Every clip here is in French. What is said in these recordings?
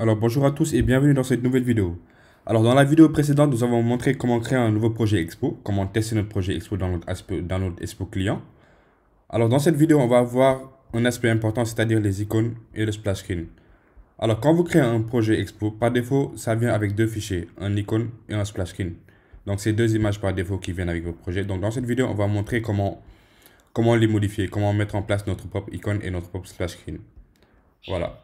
Alors bonjour à tous et bienvenue dans cette nouvelle vidéo. Alors dans la vidéo précédente, nous avons montré comment créer un nouveau projet Expo, comment tester notre projet Expo dans notre Expo client. Alors dans cette vidéo, on va voir un aspect important, c'est-à-dire les icônes et le splash screen. Alors quand vous créez un projet Expo, par défaut, ça vient avec deux fichiers, un icône et un splash screen. Donc c'est deux images par défaut qui viennent avec votre projet. Donc dans cette vidéo, on va montrer comment les modifier, comment mettre en place notre propre icône et notre propre splash screen. Voilà.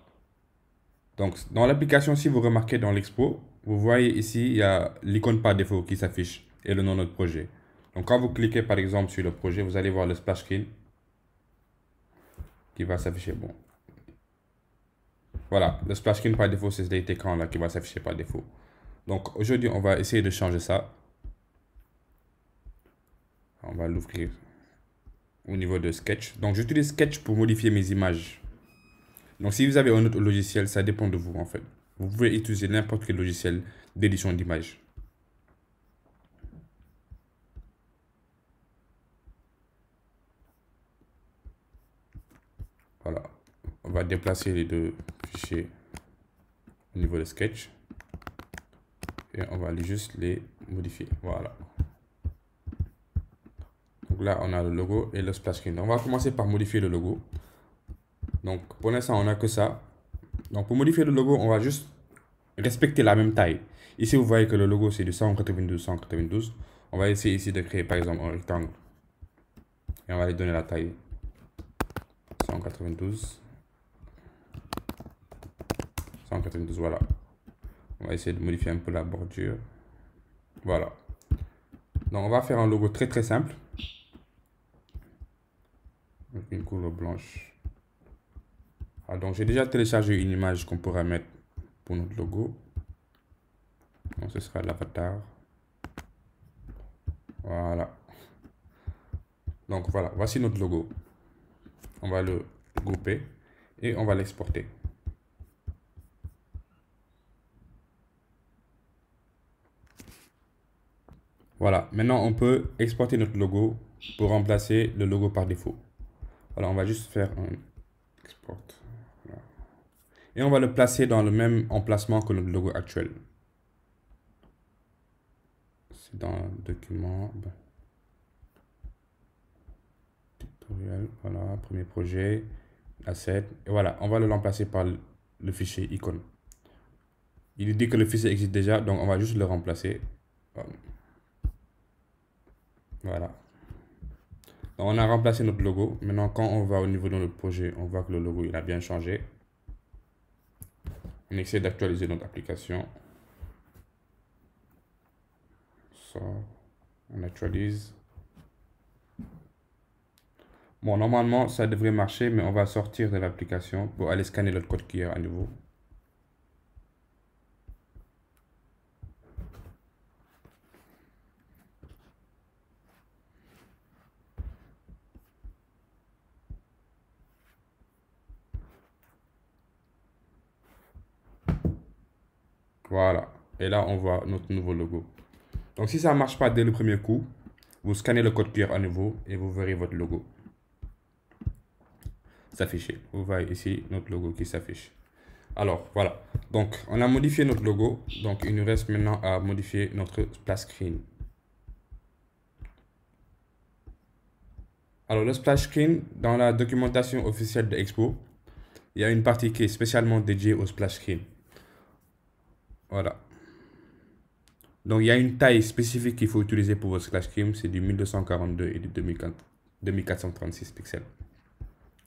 Donc, dans l'application, si vous remarquez dans l'Expo, vous voyez ici, il y a l'icône par défaut qui s'affiche et le nom de notre projet. Donc, quand vous cliquez par exemple sur le projet, vous allez voir le splash screen qui va s'afficher. Bon, voilà, le splash screen par défaut, c'est cet écran-là qui va s'afficher par défaut. Donc, aujourd'hui, on va essayer de changer ça. On va l'ouvrir au niveau de Sketch. Donc, j'utilise Sketch pour modifier mes images. Donc, si vous avez un autre logiciel, ça dépend de vous en fait. Vous pouvez utiliser n'importe quel logiciel d'édition d'images. Voilà, on va déplacer les deux fichiers au niveau de Sketch et on va juste les modifier. Voilà. Donc là, on a le logo et le splash screen. On va commencer par modifier le logo. Donc pour l'instant, on n'a que ça. Donc pour modifier le logo, on va juste respecter la même taille. Ici, vous voyez que le logo, c'est du 192-192. On va essayer ici de créer par exemple un rectangle. Et on va lui donner la taille 192. 192, voilà. On va essayer de modifier un peu la bordure. Voilà. Donc on va faire un logo très très simple. Avec une couleur blanche. Ah, donc j'ai déjà téléchargé une image qu'on pourra mettre pour notre logo. Donc ce sera l'avatar. Voilà. Donc voilà, voici notre logo. On va le grouper et on va l'exporter. Voilà, maintenant on peut exporter notre logo pour remplacer le logo par défaut. Voilà, on va juste faire un export. Voilà. Et on va le placer dans le même emplacement que notre logo actuel. C'est dans document, tutoriel, voilà, premier projet, asset, et voilà, on va le remplacer par le fichier icône. Il dit que le fichier existe déjà, donc on va juste le remplacer. Voilà. Donc on a remplacé notre logo. Maintenant, quand on va au niveau de notre projet, on voit que le logo il a bien changé. On essaie d'actualiser notre application. Ça, on actualise. Bon, normalement, ça devrait marcher, mais on va sortir de l'application pour aller scanner notre code QR à nouveau. Voilà. Et là, on voit notre nouveau logo. Donc, si ça ne marche pas dès le premier coup, vous scannez le code QR à nouveau et vous verrez votre logo s'afficher. Vous voyez ici notre logo qui s'affiche. Alors, voilà. Donc, on a modifié notre logo. Donc, il nous reste maintenant à modifier notre splash screen. Alors, le splash screen, dans la documentation officielle de Expo, il y a une partie qui est spécialement dédiée au splash screen. Voilà. Donc, il y a une taille spécifique qu'il faut utiliser pour votre splash screen. C'est du 1242 et du 2436 pixels.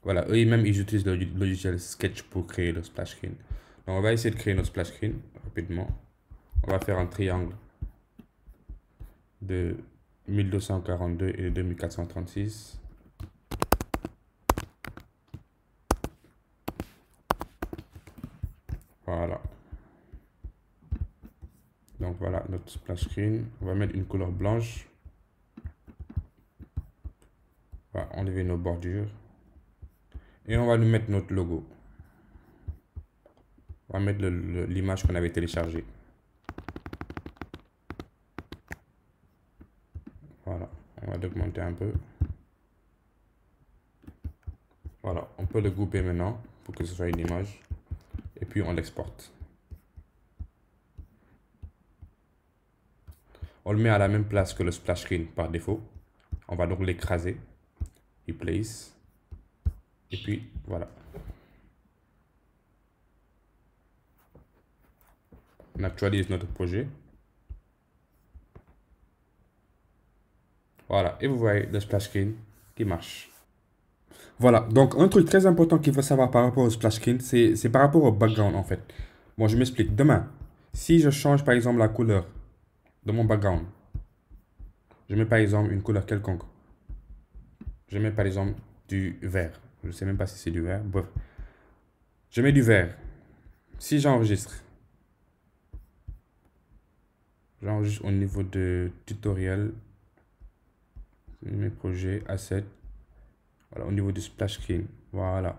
Voilà, eux-mêmes, ils utilisent le logiciel Sketch pour créer le splash screen. Donc, on va essayer de créer notre splash screen rapidement. On va faire un triangle de 1242 et 2436. Voilà. Donc voilà notre splash screen. On va mettre une couleur blanche. On va enlever nos bordures. Et on va nous mettre notre logo. On va mettre l'image qu'on avait téléchargée. Voilà. On va augmenter un peu. Voilà. On peut le grouper maintenant pour que ce soit une image. Et puis on l'exporte. On le met à la même place que le splash screen par défaut. On va donc l'écraser. Replace. Et puis, voilà. On actualise notre projet. Voilà. Et vous voyez le splash screen qui marche. Voilà. Donc, un truc très important qu'il faut savoir par rapport au splash screen, c'est par rapport au background, en fait. Bon, je m'explique. Demain, si je change, par exemple, la couleur de mon background, je mets, par exemple, une couleur quelconque. Je mets, par exemple, du vert. Je ne sais même pas si c'est du vert. Bref. Je mets du vert. Si j'enregistre au niveau de tutoriel, mes projets, assets, voilà, au niveau du splash screen, voilà.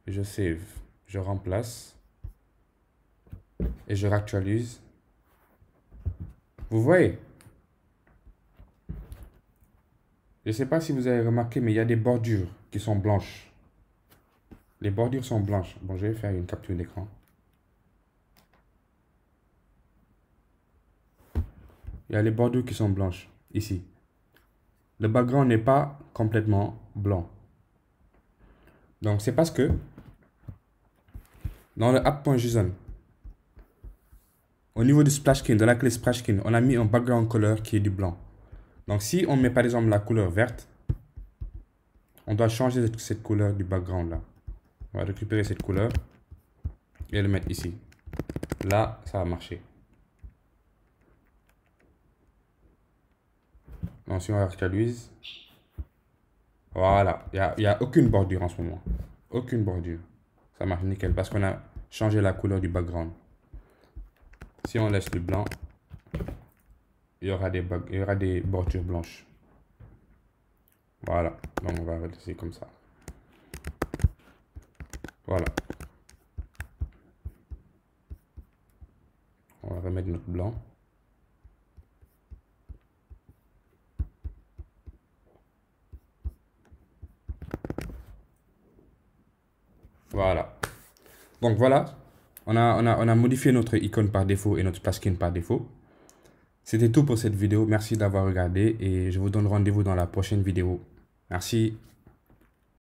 Je save, je remplace et je réactualise. Vous voyez? Je ne sais pas si vous avez remarqué, mais il y a des bordures qui sont blanches. Les bordures sont blanches. Bon, je vais faire une capture d'écran. Il y a les bordures qui sont blanches, ici. Le background n'est pas complètement blanc. Donc, c'est parce que dans le app.json, au niveau du splash screen, de la clé splash screen, on a mis un background color qui est du blanc. Donc, si on met par exemple la couleur verte, on doit changer cette couleur du background là. On va récupérer cette couleur et le mettre ici. Là, ça va marcher. Donc, si on actualise, voilà, il n'y a aucune bordure en ce moment. Aucune bordure. Ça marche nickel parce qu'on a changé la couleur du background. Si on laisse le blanc, il y aura des bordures blanches. Voilà, donc on va laisser comme ça. Voilà. On va remettre notre blanc. Voilà. Donc voilà, on a modifié notre icône par défaut et notre splash screen par défaut. C'était tout pour cette vidéo. Merci d'avoir regardé et je vous donne rendez-vous dans la prochaine vidéo. Merci.